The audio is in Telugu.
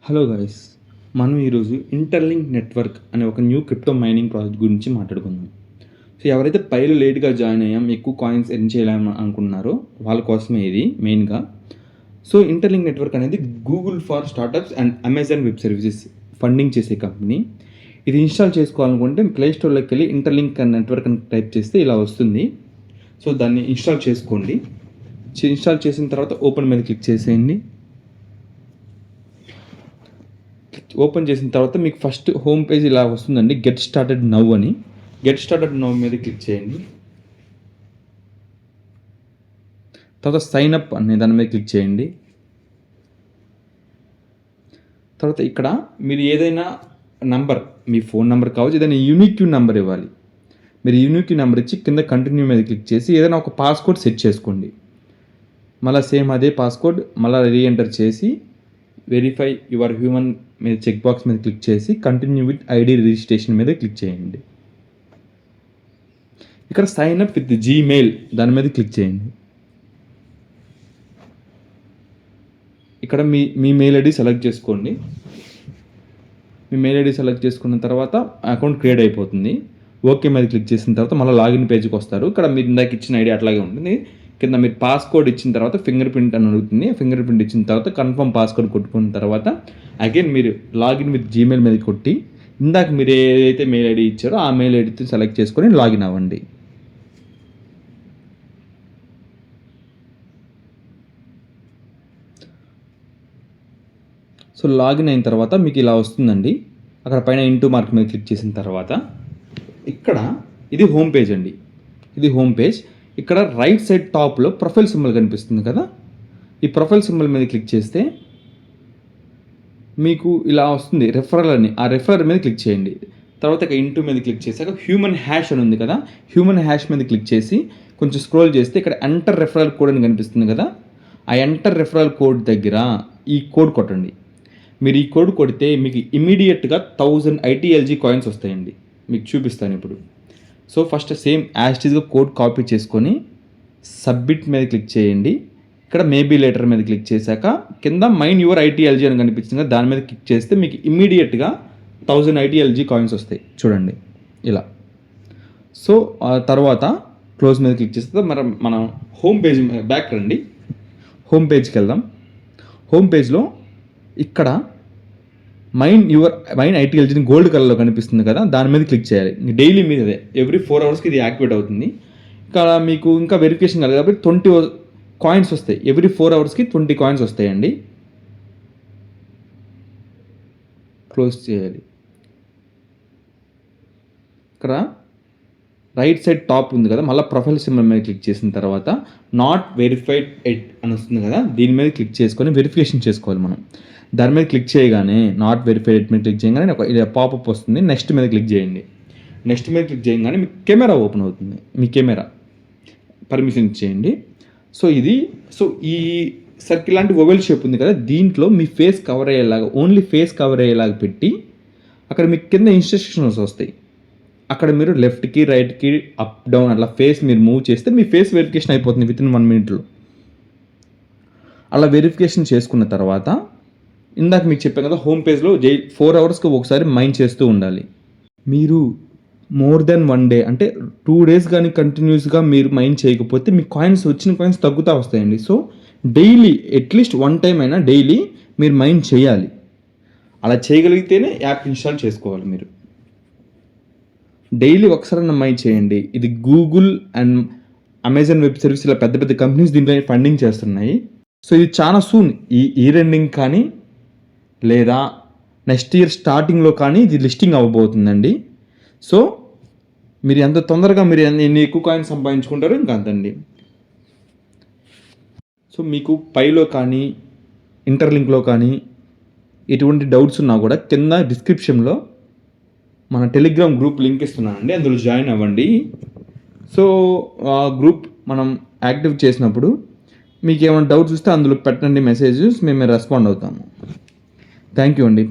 హలో గైస్, మనం ఈరోజు ఇంటర్లింక్ నెట్వర్క్ అనే ఒక న్యూ క్రిప్టో మైనింగ్ ప్రాజెక్ట్ గురించి మాట్లాడుకుందాం. సో ఎవరైతే పైలో లేట్గా జాయిన్ అయ్యాం, ఎక్కువ కాయిన్స్ ఎర్న్ చేయాలని అనుకుంటున్నారో వాళ్ళ కోసమే ఇది మెయిన్గా. సో ఇంటర్లింక్ నెట్వర్క్ అనేది Google for startups and Amazon web services funding చేసే కంపెనీ. ఇది ఇన్స్టాల్ చేసుకోవాలనుకుంటే ప్లేస్టోర్లోకి వెళ్ళి ఇంటర్లింక్ నెట్వర్క్ అని టైప్ చేస్తే ఇలా వస్తుంది. సో దాన్ని ఇన్స్టాల్ చేసుకోండి. ఇన్స్టాల్ చేసిన తర్వాత ఓపెన్ మీద క్లిక్ చేసేయండి. ఓపెన్ చేసిన తర్వాత మీకు ఫస్ట్ హోమ్ పేజ్ ఇలా వస్తుందండి, గెట్ స్టార్టెడ్ నవ్ అని. గెట్ స్టార్టెడ్ నవ్ మీద క్లిక్ చేయండి. తర్వాత సైన్ అప్ అనే దాని మీద క్లిక్ చేయండి. తర్వాత ఇక్కడ మీరు ఏదైనా నంబర్, మీ ఫోన్ నెంబర్ కావచ్చు, ఏదైనా యూనిక్ నెంబర్ ఇవ్వాలి. మీరు యూనిక్ నెంబర్ ఇచ్చి కింద కంటిన్యూ మీద క్లిక్ చేసి ఏదైనా ఒక పాస్కోడ్ సెట్ చేసుకోండి. మళ్ళీ సేమ్ అదే పాస్కోడ్ మళ్ళీ రీఎంటర్ చేసి వెరిఫై యువర్ హ్యూమన్ మీద చెక్ బాక్స్ మీద క్లిక్ చేసి కంటిన్యూ విత్ ఐడి రిజిస్ట్రేషన్ మీద క్లిక్ చేయండి. ఇక్కడ సైన్ అప్ విత్ జీమెయిల్ దాని మీద క్లిక్ చేయండి. ఇక్కడ మీ మెయిల్ ఐడి సెలెక్ట్ చేసుకోండి. మీ మెయిల్ ఐడి సెలెక్ట్ చేసుకున్న తర్వాత అకౌంట్ క్రియేట్ అయిపోతుంది. ఓకే మీద క్లిక్ చేసిన తర్వాత మళ్ళీ లాగిన్ పేజ్కి వస్తారు. ఇక్కడ మీరు ఇందాక ఇచ్చిన ఐడి అట్లాగే ఉంటుంది. కింద మీరు పాస్కోడ్ ఇచ్చిన తర్వాత ఫింగర్ ప్రింట్ అని అడుగుతుంది. ఫింగర్ ప్రింట్ ఇచ్చిన తర్వాత కన్ఫర్మ్ పాస్కోడ్ కొట్టుకున్న తర్వాత అగైన్ మీరు లాగిన్ విత్ జీమెయిల్ మీద కొట్టి ఇందాక మీరు ఏదైతే మెయిల్ ఐడి ఇచ్చారో ఆ మెయిల్ ఐడితో సెలెక్ట్ చేసుకొని లాగిన్ అవ్వండి. సో లాగిన్ అయిన తర్వాత మీకు ఇలా వస్తుందండి. అక్కడ పైన ఇంటూ మార్క్ మీద క్లిక్ చేసిన తర్వాత ఇక్కడ ఇది హోమ్ పేజ్ అండి. ఇది హోమ్ పేజ్. ఇక్కడ రైట్ సైడ్ టాప్లో ప్రొఫైల్ సింబల్ కనిపిస్తుంది కదా, ఈ ప్రొఫైల్ సింబల్ మీద క్లిక్ చేస్తే మీకు ఇలా వస్తుంది రెఫరల్ అని. ఆ రెఫరల్ మీద క్లిక్ చేయండి. తర్వాత ఇక ఇంటూ మీద క్లిక్ చేశాక హ్యూమన్ హ్యాష్ అని ఉంది కదా, హ్యూమన్ హ్యాష్ మీద క్లిక్ చేసి కొంచెం స్క్రోల్ చేస్తే ఇక్కడ ఎంటర్ రెఫరల్ కోడ్ అని కనిపిస్తుంది కదా, ఆ ఎంటర్ రెఫరల్ కోడ్ దగ్గర ఈ కోడ్ కొట్టండి. మీరు ఈ కోడ్ కొడితే మీకు ఇమీడియట్గా 1000 ITLG కాయిన్స్ వస్తాయండి. మీకు చూపిస్తాను ఇప్పుడు. సో ఫస్ట్ సేమ్ యాస్టీస్గా కోడ్ కాపీ చేసుకొని సబ్మిట్ మీద క్లిక్ చేయండి. ఇక్కడ మేబీ లేటర్ మీద క్లిక్ చేశాక కింద మైన్ యువర్ ITLG అని కనిపిస్తుంది కదా, దాని మీద క్లిక్ చేస్తే మీకు ఇమ్మీడియట్గా 1000 ITLG కాయిన్స్ వస్తాయి. చూడండి ఇలా. సో తర్వాత క్లోజ్ మీద క్లిక్ చేస్తే మనం హోమ్ పేజ్ బ్యాక్ రండి. హోమ్ పేజ్కి వెళ్దాం. హోమ్ పేజ్లో ఇక్కడ మైన్ ITLGని గోల్డ్ కలర్లో కనిపిస్తుంది కదా, దాని మీద క్లిక్ చేయాలి. డైలీ మీదే ఎవ్రీ 4 అవర్స్కి ఇది యాక్టివేట్ అవుతుంది. ఇక్కడ మీకు ఇంకా వెరిఫికేషన్ కాదు కాబట్టి 20 కాయిన్స్ వస్తాయి. ఎవ్రీ 4 అవర్స్కి 20 కాయిన్స్ వస్తాయండి. క్లోజ్ చేయాలి. ఇక్కడ రైట్ సైడ్ టాప్ ఉంది కదా, మళ్ళీ ప్రొఫైల్ సింబల్ మీద క్లిక్ చేసిన తర్వాత నాట్ వెరిఫైడ్ ఎట్ అని వస్తుంది కదా, దీని మీద క్లిక్ చేసుకొని వెరిఫికేషన్ చేసుకోవాలి మనం. దాని మీద క్లిక్ చేయగానే నాట్ వెరిఫైడ్ ఎట్ మీద క్లిక్ చేయగానే ఒక పాపప్ వస్తుంది. నెక్స్ట్ మీద క్లిక్ చేయండి. నెక్స్ట్ మీద క్లిక్ చేయగానే మీకు కెమెరా ఓపెన్ అవుతుంది. మీ కెమెరా పర్మిషన్ ఇచ్చేయండి. సో ఈ సర్కిల్ లాంటి ఓవెల్ షేప్ ఉంది కదా, దీంట్లో మీ ఫేస్ కవర్ అయ్యేలాగా, ఓన్లీ ఫేస్ కవర్ అయ్యేలాగా పెట్టి అక్కడ మీకు కింద ఇన్స్ట్రక్షన్స్ వస్తాయి. అక్కడ మీరు లెఫ్ట్కి రైట్కి అప్ డౌన్ అట్లా ఫేస్ మీరు మూవ్ చేస్తే మీ ఫేస్ వెరిఫికేషన్ అయిపోతుంది విత్ ఇన్ 1 minute. అలా వెరిఫికేషన్ చేసుకున్న తర్వాత ఇందాక మీకు చెప్పాను కదా, హోమ్ పేజ్లో 4 అవర్స్కి ఒకసారి మైన్ చేస్తూ ఉండాలి. మీరు మోర్ దెన్ 1 day అంటే 2 days కానీ కంటిన్యూస్గా మీరు మైన్ చేయకపోతే మీ వచ్చిన కాయిన్స్ తగ్గుతూ వస్తాయండి. సో డైలీ అట్లీస్ట్ 1 time అయినా డైలీ మీరు మైన్ చేయాలి. అలా చేయగలిగితేనే యాప్ ఇన్స్టాల్ చేసుకోవాలి. మీరు డైలీ ఒకసారి మైన్ చేయండి. ఇది Google and Amazon web service ఇలా పెద్ద పెద్ద కంపెనీస్ దీంట్లో ఫండింగ్ చేస్తున్నాయి. సో ఇది చాలా సూన్ ఈ ఇయర్ ఎండింగ్ కానీ లేదా నెక్స్ట్ ఇయర్ స్టార్టింగ్లో కానీ ఇది లిస్టింగ్ అవ్వబోతుందండి. సో మీరు ఎంత తొందరగా మీరు ఎన్ని ఎక్కువ కాయిన్స్ సంపాదించుకుంటారో ఇంకా అంతండి. సో మీకు పైలో కానీ ఇంటర్లింక్లో కానీ ఎటువంటి డౌట్స్ ఉన్నా కూడా కింద డిస్క్రిప్షన్లో మన టెలిగ్రామ్ గ్రూప్ లింక్ ఇస్తున్నానండి, అందులో జాయిన్ అవ్వండి. సో ఆ గ్రూప్ మనం యాక్టివ్ చేసినప్పుడు మీకు ఏమైనా డౌట్స్ వస్తే అందులో పెట్టండి మెసేజెస్, మేము రెస్పాండ్ అవుతాము. థ్యాంక్ యూ అండి.